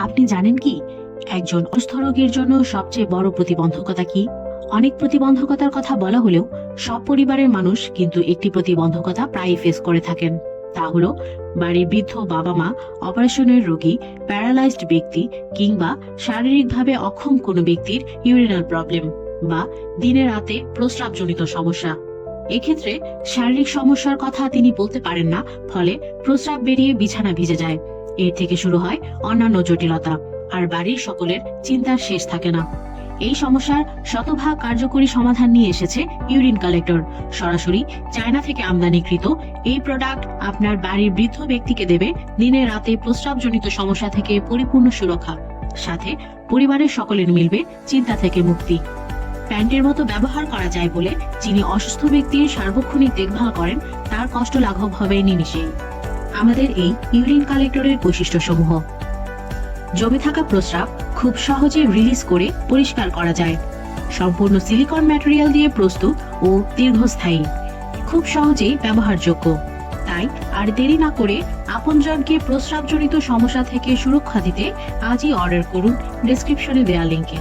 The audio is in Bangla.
আপনি জানেন কি একজন অসুস্থ রোগীর জন্য সবচেয়ে বড় প্রতিবন্ধকতা কি? অনেক প্রতিবন্ধকতার কথা বলা হলেও সব পরিবারের মানুষ কিন্তু একটি প্রতিবন্ধকতা প্রায়ই ফেস করে থাকেন। তা হলো বাড়ির বৃদ্ধ বাবা মা, অপারেশনের রোগী, প্যারালাইজড ব্যক্তি কিংবা শারীরিকভাবে অক্ষম কোনো ব্যক্তির ইউরিনাল প্রবলেম বা দিনে রাতে প্রস্রাবজনিত সমস্যা। এক্ষেত্রে শারীরিক সমস্যার কথা তিনি বলতে পারেন না, ফলে প্রস্রাব বেরিয়ে বিছানা ভিজে যায়। এর থেকে শুরু হয় অন্যান্য জটিলতা, আর বাড়ির সকলের চিন্তার শেষ থাকে না। এই সমস্যার শতভাগ কার্যকরী সমাধান নিয়ে এসেছে ইউরিন কালেক্টর। সরাসরি চায়না থেকে আমদানিকৃত এই প্রোডাক্ট আপনার বাড়ির বৃদ্ধ ব্যক্তিকে দেবে দিনে রাতে প্রস্রাবজনিত সমস্যা থেকে পরিপূর্ণ সুরক্ষা, সাথে পরিবারের সকলের মিলবে চিন্তা থেকে মুক্তি। প্যান্টের মতো ব্যবহার করা যায় বলে যিনি অসুস্থ ব্যক্তির সার্বক্ষণিক দেখভাল করেন তার কষ্ট লাঘব হবে নিমিষেই। আমাদের এই ইউরিন কালেক্টরের বৈশিষ্ট্যসমূহ: জমে থাকা প্রস্রাব খুব সহজে রিলিজ করে পরিষ্কার করা যায়, সম্পূর্ণ সিলিকন ম্যাটেরিয়াল দিয়ে প্রস্তুত ও দীর্ঘস্থায়ী, খুব সহজেই ব্যবহারযোগ্য। তাই আর দেরি না করে আপনজনকে প্রস্রাবজনিত সমস্যা থেকে সুরক্ষা দিতে আজই অর্ডার করুন ডেসক্রিপশনে দেওয়া লিংকে।